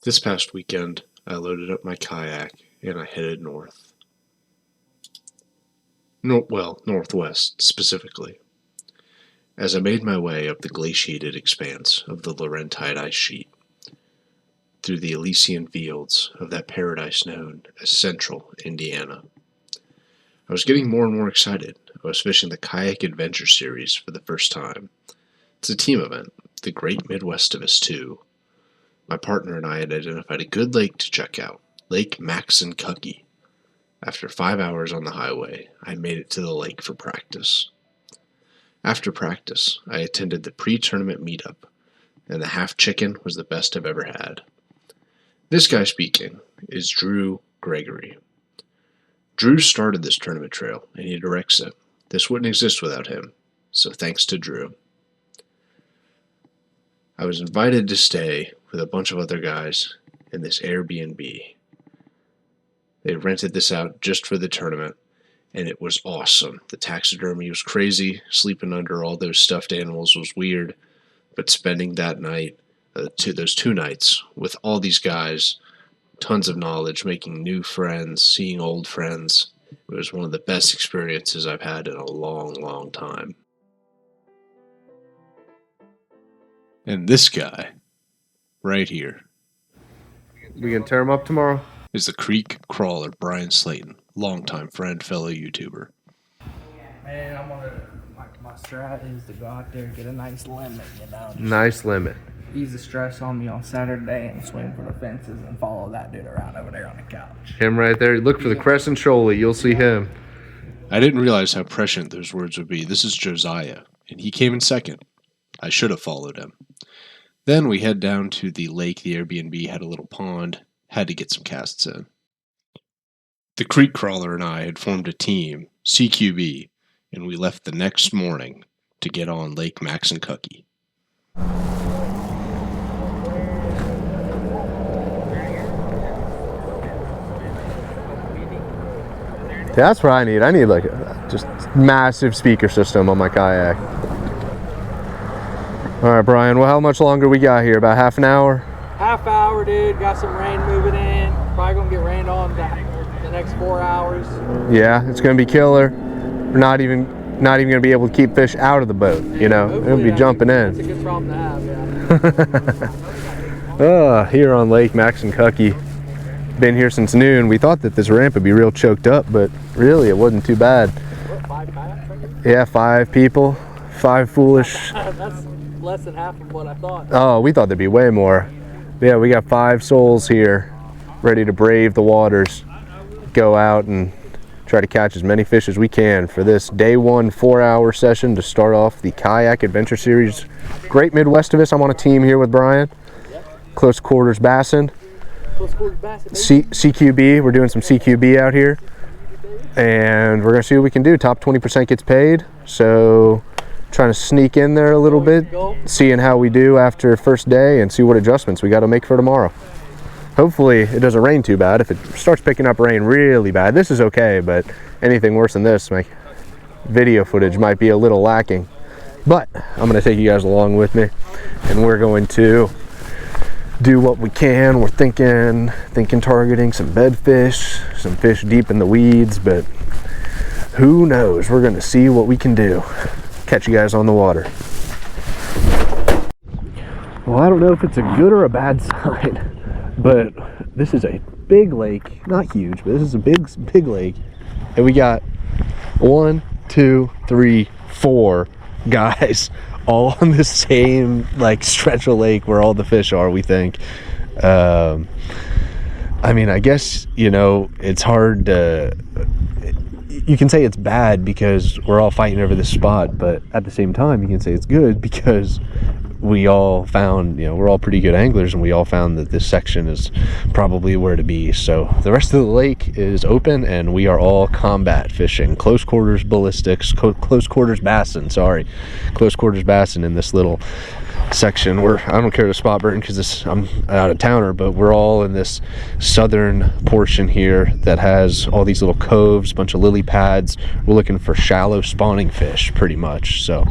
This past weekend, I loaded up my kayak and I headed north. Northwest specifically. As I made my way up the glaciated expanse of the Laurentide ice sheet, through the Elysian fields of that paradise known as Central Indiana, I was getting more and more excited. I was fishing the Kayak Adventure Series for the first time. It's a team event, the Great Midwestivus II. My partner and I had identified a good lake to check out, Lake Maxinkuckee. After 5 hours on the highway, I made it to the lake for practice. After practice, I attended the pre-tournament meetup, and the half chicken was the best I've ever had. This guy speaking is Drew Gregory. Drew started this tournament trail, and he directs it. This wouldn't exist without him, so thanks to Drew. I was invited to stay with a bunch of other guys in this Airbnb. They rented this out just for the tournament, and it was awesome. The taxidermy was crazy. Sleeping under all those stuffed animals was weird, but spending that night, those two nights, with all these guys, tons of knowledge, making new friends, seeing old friends, it was one of the best experiences I've had in a long, long time. And this guy, right here, We can tear him up tomorrow? is the creek crawler Brian Slayton, longtime friend, fellow YouTuber. Man, I'm gonna, my strat is to go out there, get a nice limit, you know. Nice limit. Ease the stress on me on Saturday and swing for the fences and follow that dude around over there on the couch. Him right there. Look for the crescent shoaly. You'll see him. I didn't realize how prescient those words would be. This is Josiah, and he came in second. I should have followed him. Then we head down to the lake. The Airbnb had a little pond. Had to get some casts in. The creek crawler and I had formed a team, CQB, and we left the next morning to get on Lake Maxinkuckee. That's what I need. I need like a just massive speaker system on my kayak. All right, Brian. Well, how much longer we got here? About half an hour? Half hour, dude. Got some rain moving in. Probably gonna get rained on the next 4 hours. Yeah, it's gonna be killer. We're not even gonna be able to keep fish out of the boat. You know, it'll be jumping in. That's a good problem to have, yeah. Here on Lake Maxinkuckee. Been here since noon. We thought that this ramp would be real choked up, but really it wasn't too bad. What, 5 kayaks right here? Yeah, 5 people, 5 foolish. That's less than half of what I thought. Oh, we thought there'd be way more. Yeah, we got 5 souls here, ready to brave the waters, go out and try to catch as many fish as we can for this day 1 4-hour session to start off the Kayak Adventure Series. Great Midwestivus. I'm on a team here with Brian. Close quarters bassin. CQB, we're doing some CQB out here, and we're gonna see what we can do. Top 20% gets paid, so trying to sneak in there a little bit, seeing how we do after first day and see what adjustments we got to make for tomorrow. Hopefully it doesn't rain too bad. If it starts picking up rain really bad, this is okay, but anything worse than this, my video footage might be a little lacking. But I'm gonna take you guys along with me, and we're going to do what we can. We're thinking targeting some bedfish, some fish deep in the weeds, but who knows? We're gonna see what we can do. Catch you guys on the water. Well, I don't know if it's a good or a bad sign, but this is a big lake. Not huge, but this is a big lake. And we got 1, 2, 3, 4 guys all on the same like stretch of lake where all the fish are, we think. I mean, I guess, you know, it's hard to, you can say it's bad because we're all fighting over this spot, but at the same time you can say it's good because we all found, you know, we're all pretty good anglers, and we all found that this section is probably where to be. So the rest of the lake is open, and we are all combat fishing, close quarters ballistics, close quarters bassin in this little section where I don't care to spot burn because I'm out of towner, but we're all in this southern portion here that has all these little coves, bunch of lily pads. We're looking for shallow spawning fish pretty much. So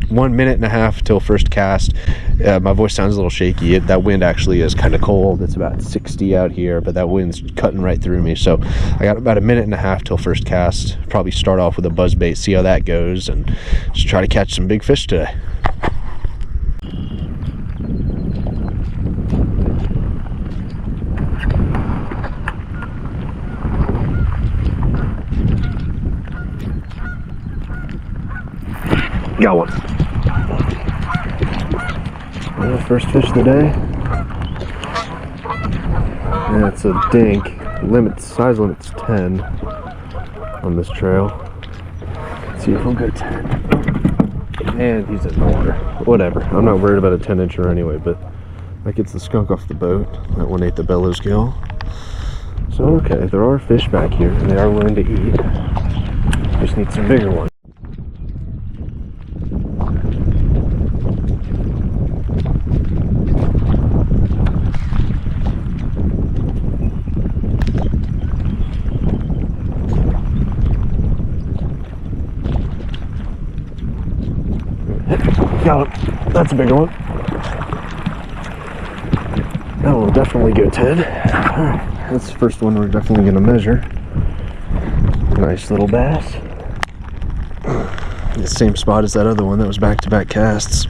1 minute and a half till first cast. My voice sounds a little shaky. That wind actually is kind of cold. It's about 60 out here, but that wind's cutting right through me. So I got about 1 minute and a half till first cast. Probably start off with a buzz bait, see how that goes, and just try to catch some big fish today. Got one. Well, first fish of the day. Yeah, it's a dink. Size limit's 10 on this trail. Let's see if we'll go 10. And he's in the water. Whatever. I'm not worried about a 10-incher anyway, but that gets the skunk off the boat. That one ate the bellows gill. So okay, there are fish back here, and they are willing to eat. Just need some bigger ones. Got him. That's a bigger one. That will definitely go 10. Alright, that's the first one we're definitely going to measure. Nice little bass. The same spot as that other one that was back-to-back casts.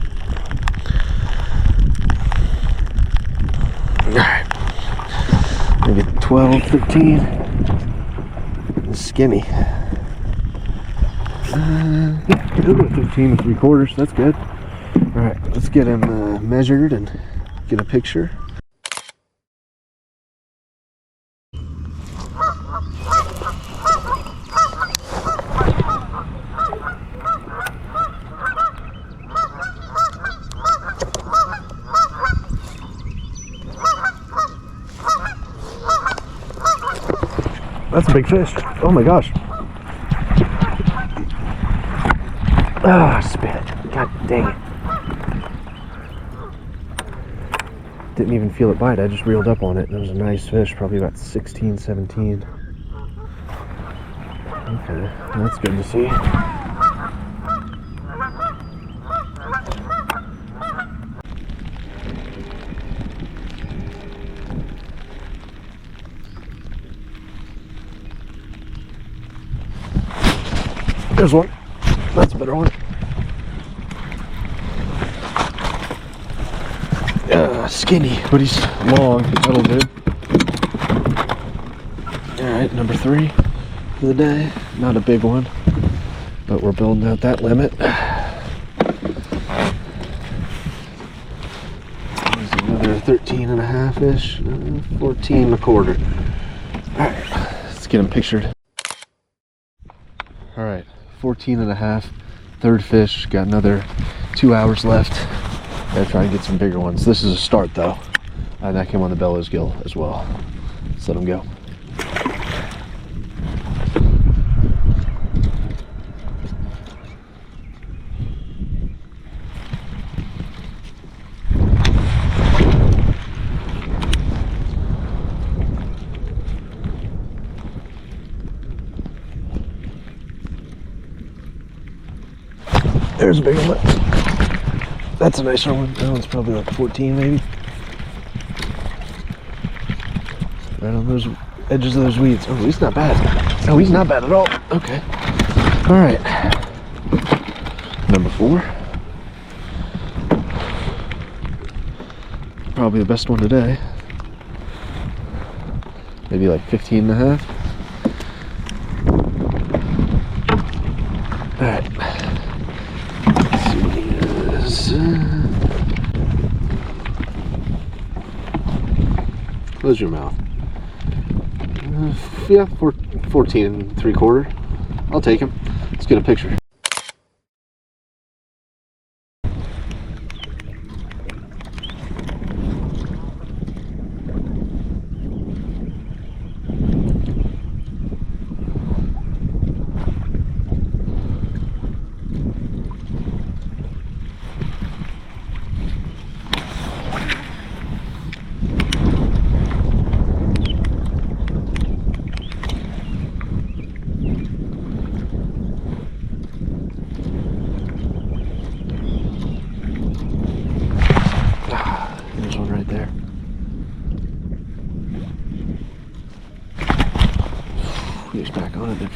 Alright. Maybe 12, 13. Skinny. Yeah, 13 3/4. That's good. Alright, let's get him measured and get a picture. That's a big fish. Oh my gosh. Ah, spit it. God dang it. Didn't even feel it bite. I just reeled up on it. It was a nice fish, probably about 16, 17. Okay, that's good to see. There's one. That's a better one. Skinny, but he's long. That'll do. Alright, number 3 for the day. Not a big one, but we're building out that limit. There's another 13 and a half-ish. 14 and a quarter. Alright, let's get him pictured. Alright, 14 and a half. Third fish. Got another 2 hours left. Gotta try and get some bigger ones. This is a start though. And that came on the bellows gill as well. Let's let him go. There's a big one. That's a nicer one. That one's probably like 14 maybe. Right on those edges of those weeds. Oh, he's not bad. Oh, he's not bad at all. Okay. Alright. Number 4. Probably the best one today. Maybe like 15 and a half. Alright. Close your mouth. Yeah, 14 and 3/4. I'll take him. Let's get a picture.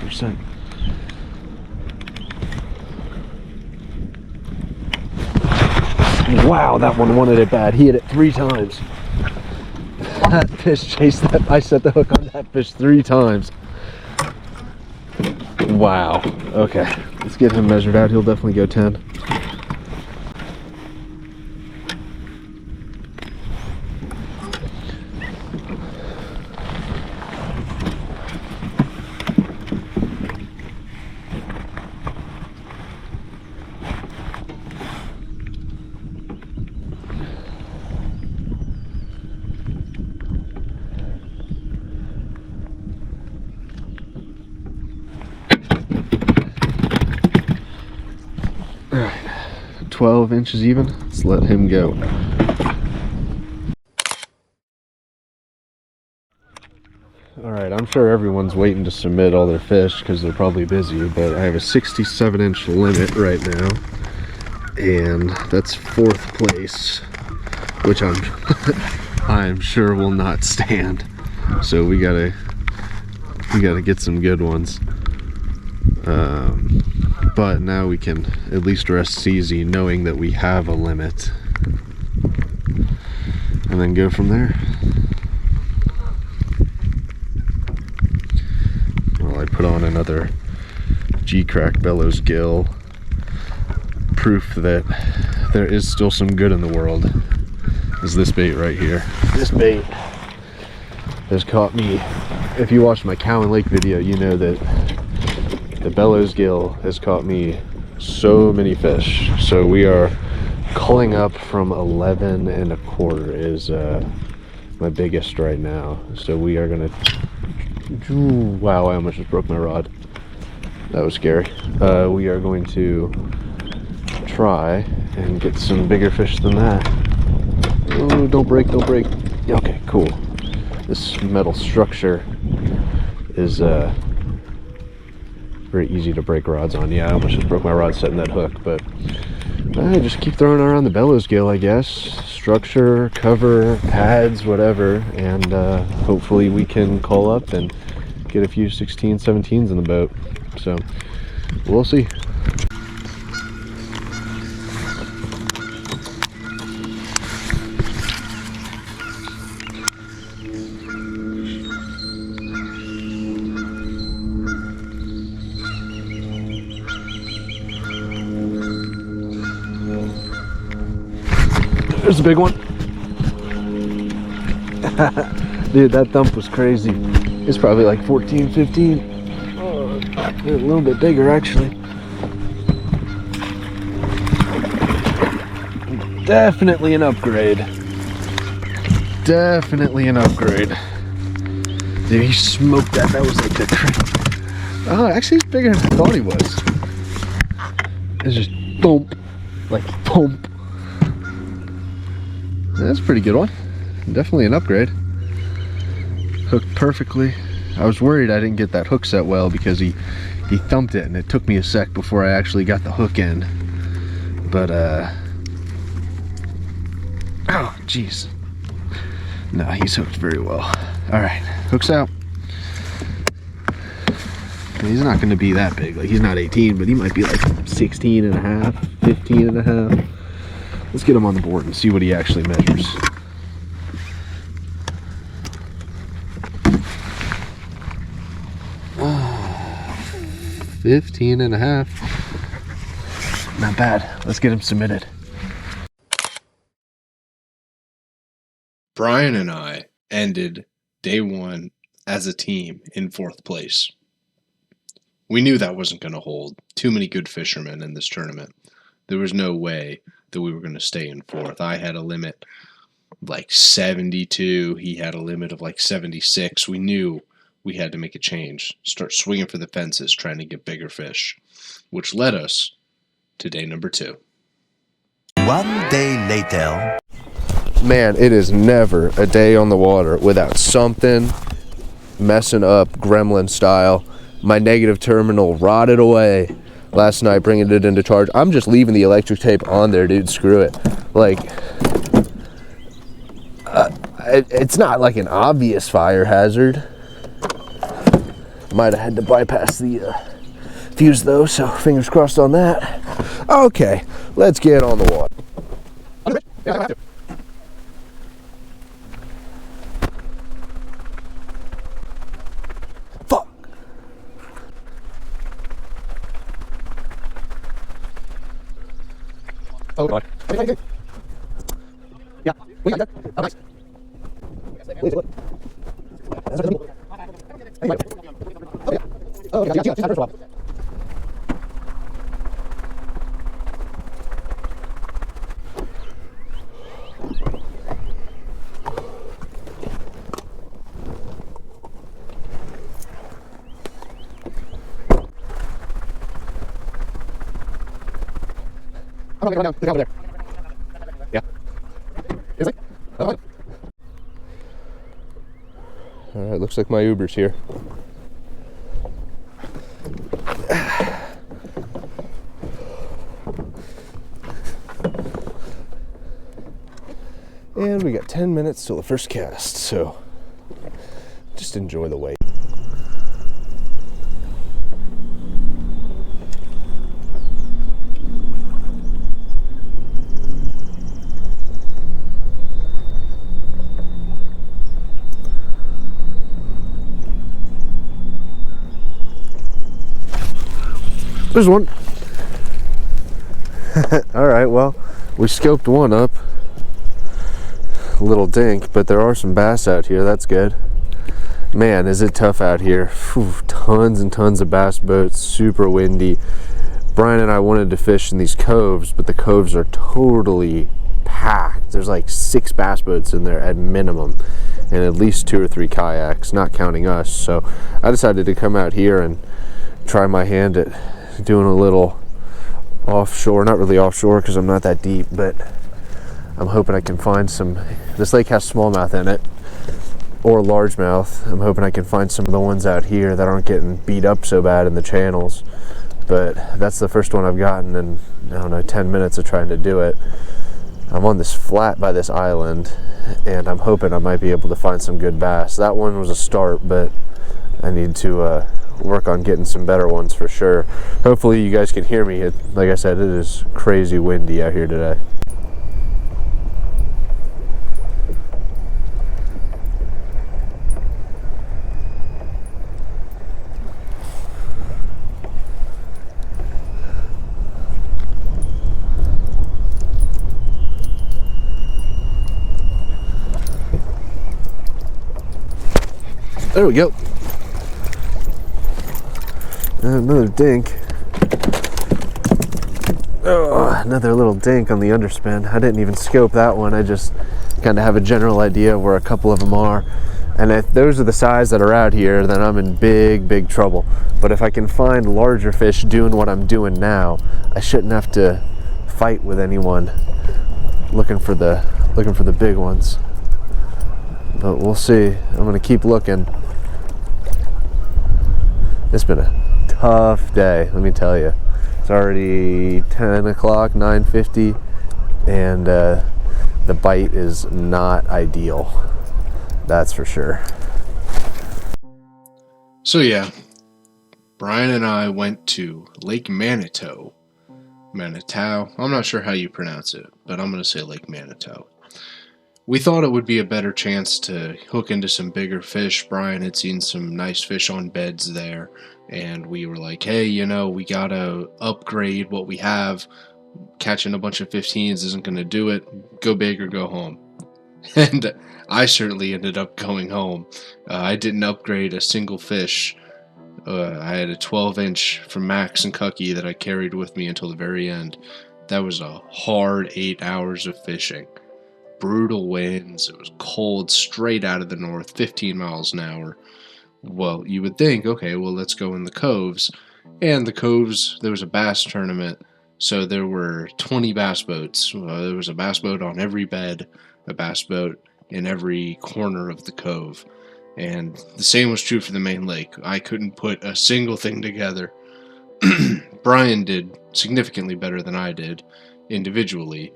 100%. Wow, that one wanted it bad. He hit it 3 times. That fish chased that. I set the hook on that fish 3 times. Wow. Okay, let's get him measured out. He'll definitely go 10. All right, 12 inches even. Let's let him go. All right, I'm sure everyone's waiting to submit all their fish because they're probably busy, but I have a 67-inch limit right now, and that's 4th place, which I'm sure will not stand. So we gotta get some good ones. But now we can at least rest easy knowing that we have a limit, and then go from there. Well, I put on another G-Crack bellows gill, proof that there is still some good in the world, is this bait right here. This bait has caught me. If you watched my Cowan Lake video, you know that the bellows gill has caught me so many fish. So we are culling up from 11 1/4 is my biggest right now. So we are gonna, wow, I almost just broke my rod. That was scary. We are going to try and get some bigger fish than that. Oh, don't break, don't break. Okay, cool. This metal structure is very easy to break rods on. Yeah, I almost just broke my rod setting that hook, but I just keep throwing around the bellows gill, I guess. Structure, cover, pads, whatever, and hopefully we can call up and get a few 16, 17s in the boat. So we'll see. There's a big one. Dude, that thump was crazy. It's probably like 14, 15. Oh, a little bit bigger, actually. Definitely an upgrade. Definitely an upgrade. Dude, he smoked that. That was like the crazy. Oh, actually, he's bigger than I thought he was. It's just thump. Like thump. That's a pretty good one. Definitely an upgrade. Hooked perfectly. I was worried I didn't get that hook set well because he thumped it and it took me a sec before I actually got the hook in. But oh jeez. No, he's hooked very well. Alright, hook's out. He's not going to be that big. Like, he's not 18, but he might be like 16 and a half, 15 and a half. Let's get him on the board and see what he actually measures. Oh, 15 and a half. Not bad. Let's get him submitted. Brian and I ended day 1 as a team in 4th place. We knew that wasn't going to hold. Too many good fishermen in this tournament. There was no way that we were going to stay in 4th. I had a limit of like 72. He had a limit of like 76. We knew we had to make a change. Start swinging for the fences, trying to get bigger fish. Which led us to day number 2. 1 day later. Man, it is never a day on the water without something messing up gremlin style. My negative terminal rotted away last night bringing it into charge. I'm just leaving the electric tape on there, dude. Screw it. Like, it's not like an obvious fire hazard. Might have had to bypass the fuse though, so fingers crossed on that. Okay, let's get on the water. Fuck. Oh God. Yeah, we got that. Oh, nice. Oh, yeah, yeah, first of all. I'm not gonna run down. Look over there. Yeah. Is it? Oh. All right, looks like my Uber's here. And we got 10 minutes till the first cast, so just enjoy the wait. There's one. All right, well, we scoped one up. A little dink, but there are some bass out here. That's good. Man, is it tough out here. Whew, tons and tons of bass boats, super windy. Brian and I wanted to fish in these coves, but the coves are totally packed. There's like 6 bass boats in there at minimum, and at least 2 or 3 kayaks, not counting us. So I decided to come out here and try my hand at doing a little offshore. Not really offshore because I'm not that deep, but I'm hoping I can find some. This lake has smallmouth in it, or largemouth. I'm hoping I can find some of the ones out here that aren't getting beat up so bad in the channels. But that's the first one I've gotten in, I don't know, 10 minutes of trying to do it. I'm on this flat by this island, and I'm hoping I might be able to find some good bass. That one was a start, but I need to work on getting some better ones for sure. Hopefully you guys can hear me. Like I said, it is crazy windy out here today. There we go. Another dink. Oh, another little dink on the underspin. I didn't even scope that one. I just kind of have a general idea of where a couple of them are. And if those are the size that are out here, then I'm in big trouble. But if I can find larger fish doing what I'm doing now, I shouldn't have to fight with anyone looking for the big ones. But we'll see. I'm gonna keep looking. It's been a tough day, let me tell you. It's already 10 o'clock, 9:50, and the bite is not ideal. That's for sure. So yeah, Brian and I went to Lake Manitou. Manitou. I'm not sure how you pronounce it, but I'm going to say Lake Manitou. We thought it would be a better chance to hook into some bigger fish. Brian had seen some nice fish on beds there, and we were like, hey, you know, we gotta upgrade what we have. Catching a bunch of 15s isn't going to do it. Go big or go home. And I certainly ended up going home. I didn't upgrade a single fish. I had a 12-inch from Maxinkuckee that I carried with me until the very end. That was a hard 8 hours of fishing. Brutal winds. It was cold, straight out of the north, 15 miles an hour. Well, you would think, okay, well, let's go in the coves. And the coves, there was a bass tournament, so there were 20 bass boats. There was a bass boat on every bed, a bass boat in every corner of the cove. And the same was true for the main lake. I couldn't put a single thing together. Brian did significantly better than I did individually,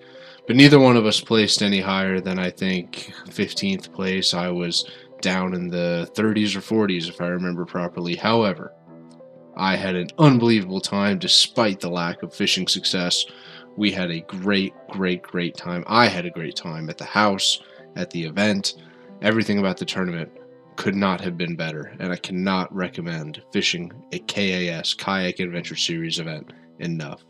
but neither one of us placed any higher than, I think, 15th place. I was down in the 30s or 40s, if I remember properly. However, I had an unbelievable time despite the lack of fishing success. We had a great time. I had a great time at the house, at the event. Everything about the tournament could not have been better, and I cannot recommend fishing a KAS, Kayak Adventure Series event, enough.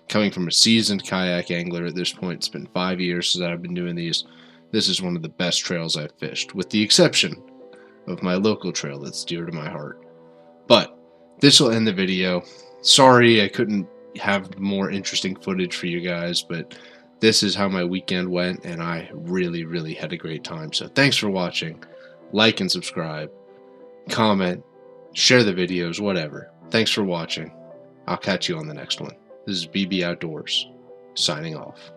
Coming from a seasoned kayak angler at this point, it's been 5 years since I've been doing these. This is one of the best trails I've fished, with the exception of my local trail that's dear to my heart. But this will end the video. Sorry I couldn't have more interesting footage for you guys, but this is how my weekend went, and I really had a great time. So thanks for watching. Like and subscribe. Comment. Share the videos, whatever. Thanks for watching. I'll catch you on the next one. This is BB Outdoors, signing off.